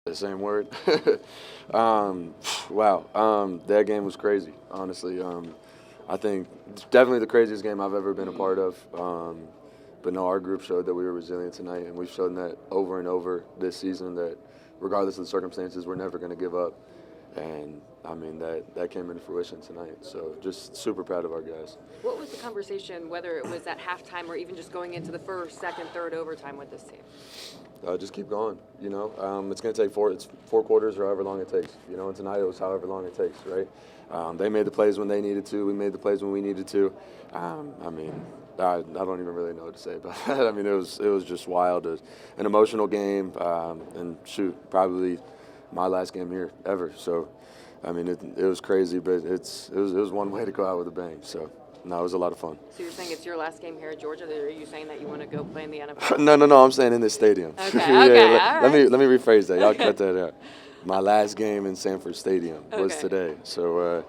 The same word. Wow. That game was crazy, honestly. I think it's definitely the craziest game I've ever been a part of. But no, our group showed that we were resilient tonight, and we've shown that over and over this season that regardless of the circumstances, we're never going to give up. And, I mean, that came into fruition tonight. So just super proud of our guys. What was the conversation, whether it was at halftime or even just going into the first, second, third overtime with this team? Just keep going, you know. It's going to take four quarters or however long it takes, you know, and tonight it was however long it takes, right? They made the plays when they needed to. We made the plays when we needed to. I don't even really know what to say about that. I mean, it was just wild. It was an emotional game, and probably my last game here ever. So, I mean, it was crazy, but it was one way to go out with a bang. So, no, it was a lot of fun. So you're saying it's your last game here at Georgia? Or are you saying that you want to go play in the NFL? No. I'm saying in this stadium. Okay. Yeah, All right. Let me rephrase that. Y'all cut that out. My last game in Sanford Stadium was today. So,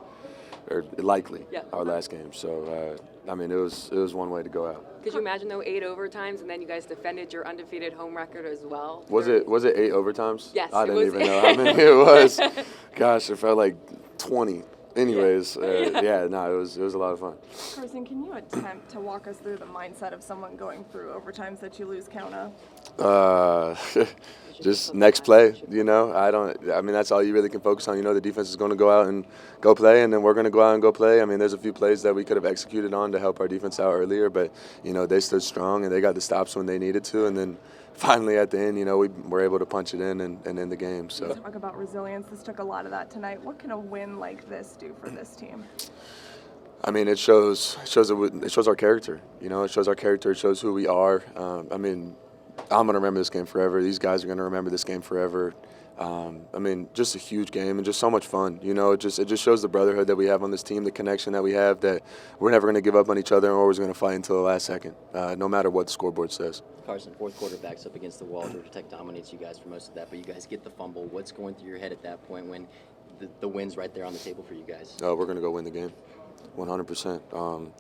or likely our last game. So, I mean, it was one way to go out. Could you imagine, though, 8 overtimes, and then you guys defended your undefeated home record as well? Was it 8 overtimes? Yes. I didn't even know how many it was. Gosh, it felt like 20. Anyways, it was a lot of fun. Carson, can you attempt to walk us through the mindset of someone going through overtimes that you lose count of? Just next play, you know. I mean, that's all you really can focus on. You know, the defense is going to go out and go play, and then we're going to go out and go play. I mean, there's a few plays that we could have executed on to help our defense out earlier, but, you know, they stood strong and they got the stops when they needed to, and then finally at the end, you know, we were able to punch it in and end the game. So. Talk about resilience. This took a lot of that tonight. What can a win like this do for this team? I mean, it shows our character. You know, it shows our character. It shows who we are. I mean, I'm going to remember this game forever. These guys are going to remember this game forever. I mean, just a huge game and just so much fun. You know, it just shows the brotherhood that we have on this team, the connection that we have, that we're never going to give up on each other and we're always going to fight until the last second, no matter what the scoreboard says. Carson, fourth quarter backs up against the wall. Georgia Tech dominates you guys for most of that, but you guys get the fumble. What's going through your head at that point when the win's right there on the table for you guys? We're going to go win the game, 100%.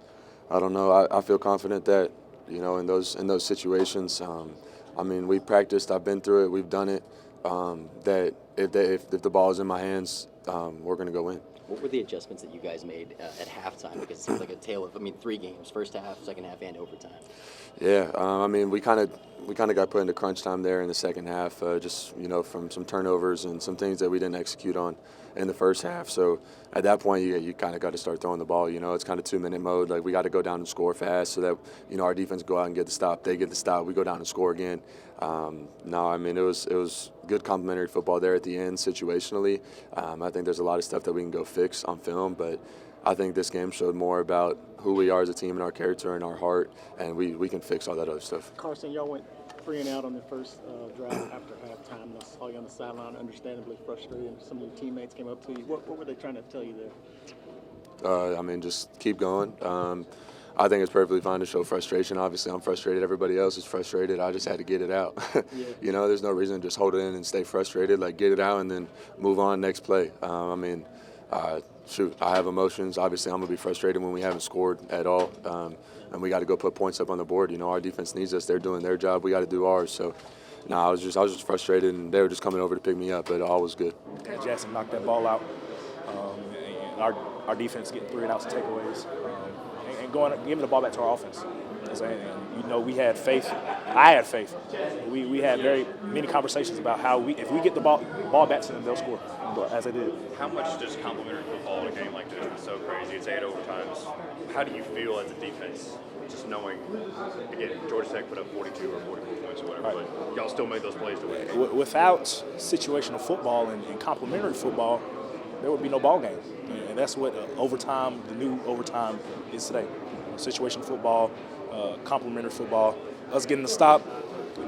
I don't know. I feel confident that, you know, in those situations, I mean, we practiced. I've been through it. We've done it. That if the ball is in my hands, we're going to go win. What were the adjustments that you guys made at halftime? Because it seems like a tale of, 3 games, first half, second half, and overtime. Yeah, I mean, we kind of got put into crunch time there in the second half, just, you know, from some turnovers and some things that we didn't execute on in the first half. So at that point, you kind of got to start throwing the ball. You know, it's kind of 2-minute mode. Like, we got to go down and score fast so that, you know, our defense go out and get the stop. They get the stop. We go down and score again. No, I mean, it was good complementary football there at the end situationally. I think there's a lot of stuff that we can go fix on film, but I think this game showed more about who we are as a team and our character and our heart, and we can fix all that other stuff. Carson, y'all went 3 and out on the first drive after halftime. I saw you on the sideline, understandably frustrated. Some of your teammates came up to you. What were they trying to tell you there? I mean, just keep going. I think it's perfectly fine to show frustration. Obviously, I'm frustrated. Everybody else is frustrated. I just had to get it out. You know, there's no reason to just hold it in and stay frustrated. Like, get it out and then move on next play. I mean, I have emotions. Obviously, I'm going to be frustrated when we haven't scored at all. And we got to go put points up on the board. You know, our defense needs us. They're doing their job. We got to do ours. So, no, I was just frustrated, and they were just coming over to pick me up, but all was good. Jackson knocked that ball out. Our defense getting 3 and outs and takeaways. And giving the ball back to our offense. And, you know, we had faith. I had faith. We had many conversations about how if we get the ball back to them, they'll score, as they did. How much does complimentary football in a game like this is so crazy? It's 8 overtimes. How do you feel as a defense, just knowing, again, Georgia Tech put up 42 or 44 points or whatever, but y'all still made those plays to win? Without situational football and complimentary football, there would be no ball game. And that's what overtime, the new overtime, is today. Situational football, complementary football, us getting the stop,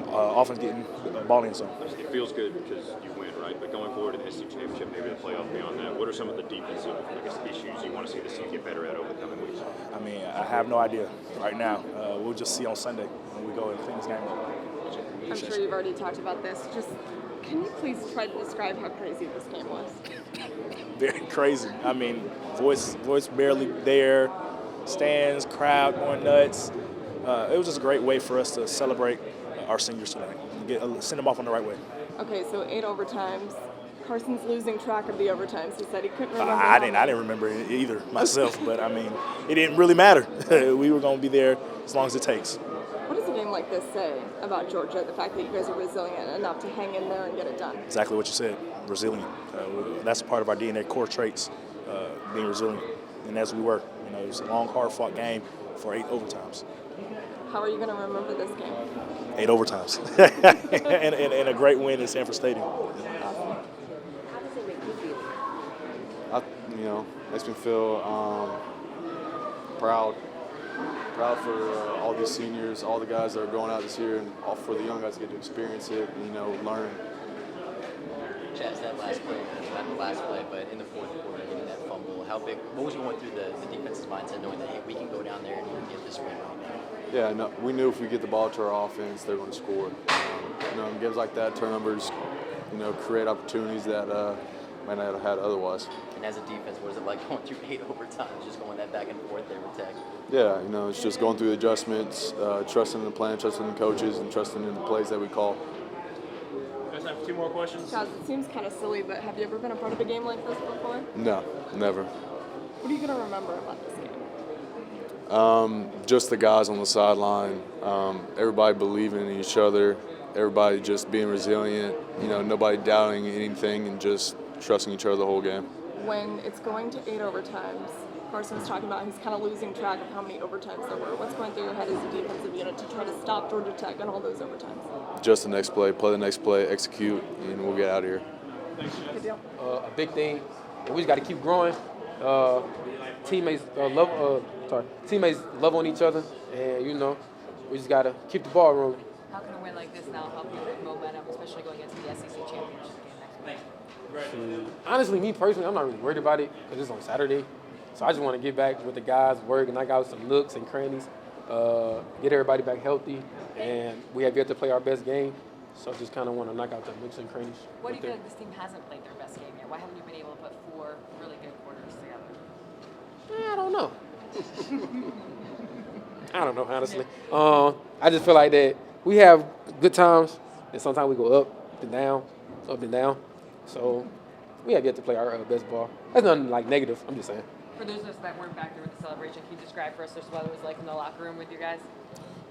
offense getting ball in zone. It feels good because you win, right? But going forward in the SEC championship, maybe the playoff beyond that, what are some of the defensive issues you want to see the team get better at over the coming weeks? I mean, I have no idea right now. We'll just see on Sunday when we go and clean this game up. I'm sure you've already talked about this. Just can you please try to describe how crazy this game was? Very crazy. I mean, voice barely there, stands, crowd going nuts. It was just a great way for us to celebrate our seniors tonight, send them off on the right way. Okay, so 8 overtimes. Carson's losing track of the overtimes. He said he couldn't remember. I didn't remember it either myself, but I mean, it didn't really matter. We were going to be there as long as it takes. What does a game like this say about Georgia, the fact that you guys are resilient enough to hang in there and get it done? Exactly what you said, resilient. That's a part of our DNA core traits, being resilient. And as we were, it was a long, hard-fought game for 8 overtimes. How are you going to remember this game? 8 overtimes. and a great win in Sanford Stadium. Makes me feel proud for all these seniors, all the guys that are going out this year, and all for the young guys to get to experience it, and, learn. Chaz, that last play, not the last play, but in the fourth quarter, getting that fumble, how big, what was going through the defense's mindset, knowing that, hey, we can go down there and get this win right now? Yeah, no, we knew if we get the ball to our offense, they're going to score. In games like that, turnovers, create opportunities that might not have had otherwise. And as a defense, what is it like going through 8 overtimes, just going that back and forth there with Tech? Yeah, it's just going through the adjustments, trusting in the plan, trusting in the coaches, and trusting in the plays that we call. You guys have 2 more questions? Chaz, it seems kind of silly, but have you ever been a part of a game like this before? No, never. What are you going to remember about this game? Just the guys on the sideline, everybody believing in each other, everybody just being resilient, nobody doubting anything and just trusting each other the whole game. When it's going to 8 overtimes, Carson was talking about he's kind of losing track of how many overtimes there were. What's going through your head as a defensive unit to try to stop Georgia Tech and all those overtimes? Just the next play the next play, execute, and we'll get out of here. Good deal. A big thing, we just got to keep growing. Teammates love on each other, and we just got to keep the ball rolling. How can a win like this now help you with momentum, especially going into the SEC championship game next week? Honestly, me personally, I'm not really worried about it because it's on Saturday. So I just want to get back with the guys, work, and knock out some nooks and crannies, get everybody back healthy, and we have yet to play our best game. So just kind of want to knock out the nooks and crannies. What do you feel like this team hasn't played their best game yet? Why haven't you been able to put 4 really good quarters together? I don't know. I don't know, honestly. I just feel like that we have good times, and sometimes we go up and down. So we have yet to play our best ball. That's nothing like negative. I'm just saying. For those of us that weren't back there with the celebration, can you describe for us just what it was like in the locker room with you guys?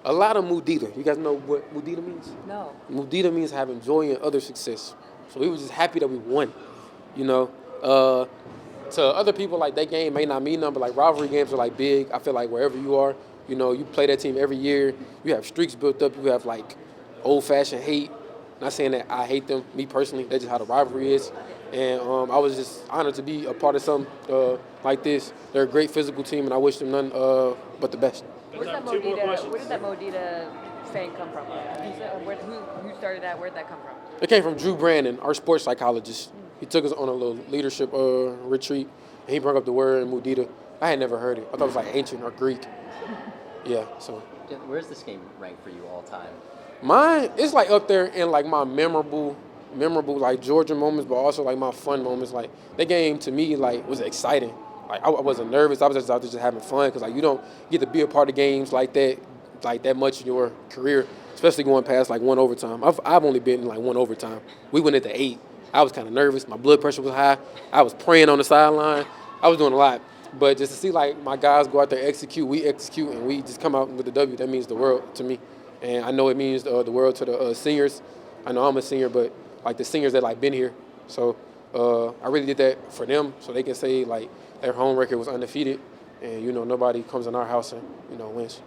A lot of mudita. You guys know what mudita means? No. Mudita means having joy in other success. So we were just happy that we won. To other people, like, that game may not mean nothing, but like rivalry games are like big. I feel like wherever you are, you play that team every year. You have streaks built up. You have like old-fashioned hate. Not saying that I hate them, me personally. That's just how the rivalry is. And I was just honored to be a part of something like this. They're a great physical team, and I wish them none but the best. Where did that Modita saying come from? Who started that? Where did that come from? It came from Drew Brandon, our sports psychologist. He took us on a little leadership retreat, and he brought up the word Mudita. I had never heard it. I thought it was like ancient or Greek. Yeah, so. Where's this game ranked for you all time? Mine, it's like up there in like my memorable like Georgia moments, but also like my fun moments. Like that game to me like was exciting. Like I wasn't nervous. I was just out there just having fun because like you don't get to be a part of games like that much in your career, especially going past like 1 overtime. I've only been in like 1 overtime. We went into 8. I was kind of nervous. My blood pressure was high. I was praying on the sideline. I was doing a lot. But just to see like my guys go out there, we execute, and we just come out with the W, that means the world to me. And I know it means the world to the seniors. I know I'm a senior, but like the seniors that like been here. So I really did that for them, so they can say like their home record was undefeated, and nobody comes in our house and wins.